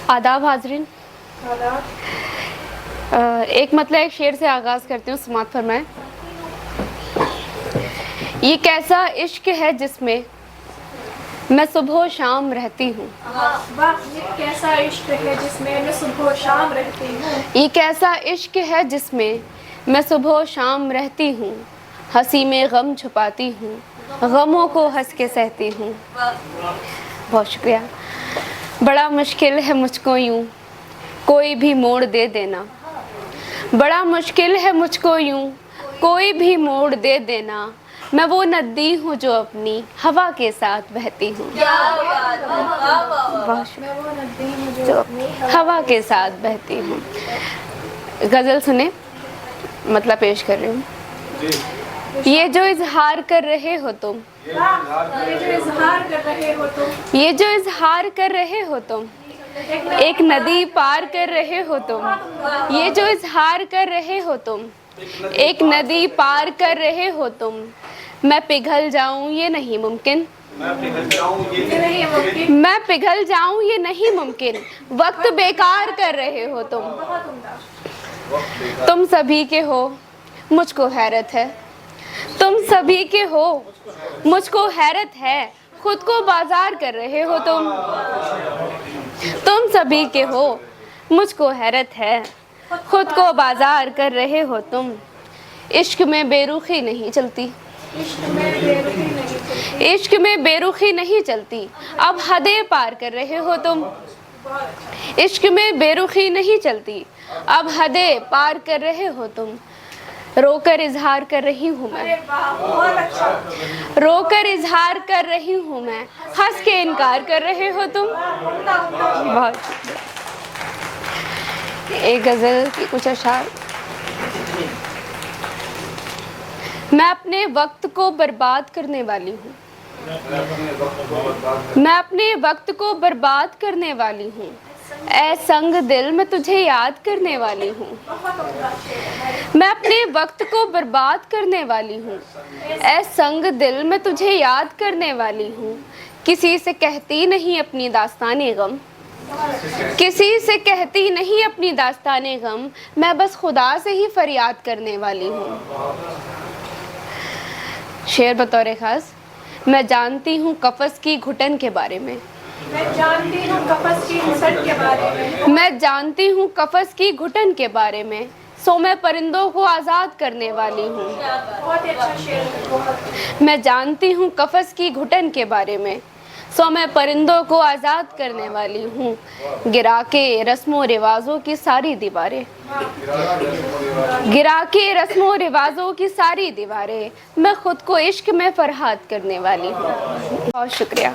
आदाब हाजरीन। एक मतलब एक शेर से आगाज़ करती हूँ, समात फरमाएं। ये कैसा इश्क है जिसमें मैं सुबह शाम रहती हूँ। ये कैसा इश्क है जिसमें मैं सुबह शाम रहती हूँ। ये कैसा इश्क है जिसमें मैं सुबह शाम रहती हूँ। हंसी में गम छुपाती हूँ, गमों को हंस के सहती हूँ। बहुत शुक्रिया। बड़ा मुश्किल है मुझको यूं कोई भी मोड़ दे देना। बड़ा मुश्किल है मुझको यूं कोई भी मोड़ दे देना। मैं वो नदी हूँ जो अपनी हवा के साथ बहती हूँ। जो हवा के साथ बहती हूँ। गज़ल सुने, मतलब पेश कर रही हूँ। ये जो इजहार कर रहे हो तुम, ये जो इजहार कर रहे हो तुम, ये जो इजहार कर रहे हो तुम, एक नदी पार कर रहे हो तुम। ये जो इजहार कर रहे हो तुम, एक नदी पार कर रहे हो तुम। मैं पिघल जाऊं ये नहीं मुमकिन, मैं पिघल जाऊं ये नहीं मुमकिन। वक्त बेकार कर रहे हो तुम सभी के हो मुझको हैरत है। तुम सभी के हो मुझको हैरत है। खुद को बाजार कर रहे हो तुम सभी के हो मुझको हैरत है। खुद को बाजार कर रहे हो तुम। इश्क में बेरुखी नहीं चलती, इश्क में बेरुखी नहीं चलती। अब हदें पार कर रहे हो तुम। इश्क में बेरुखी नहीं चलती, अब हदें पार कर रहे हो तुम। रोकर इजहार कर रही हूँ मैं, रोकर इजहार कर रही हूँ मैं। हंस के इनकार कर रहे हो तुम। बहुत एक गज़ल की कुछ अशार। मैं अपने वक्त को बर्बाद करने वाली हूँ, मैं अपने वक्त को बर्बाद करने वाली हूँ। ऐ संग दिल मैं तुझे याद करने वाली हूँ। मैं अपने वक्त को बर्बाद करने वाली हूँ। ऐ संग दिल मैं तुझे याद करने वाली हूँ। किसी से कहती नहीं अपनी दास्ताने गम, किसी से कहती नहीं अपनी दास्ताने गम। मैं बस खुदा से ही फरियाद करने वाली हूँ। शेर बतौर खास। मैं जानती हूँ कफ़स की घुटन के बारे में, मैं जानती हूँ कफ़स की घुटन के बारे में। मैं जानती हूँ कफ़स की घुटन के बारे में। सो मैं परिंदों को आज़ाद करने वाली हूँ। बहुत अच्छा शेर है। मैं जानती हूँ कफ़स की घुटन के बारे में। सो मैं परिंदों को आज़ाद करने वाली हूँ। गिरा के रस्मों रिवाजों की सारी दीवारें, गिरा के रस्मों रिवाजों की सारी दीवारें। मैं खुद को इश्क में फरहाद करने वाली हूँ। बहुत शुक्रिया।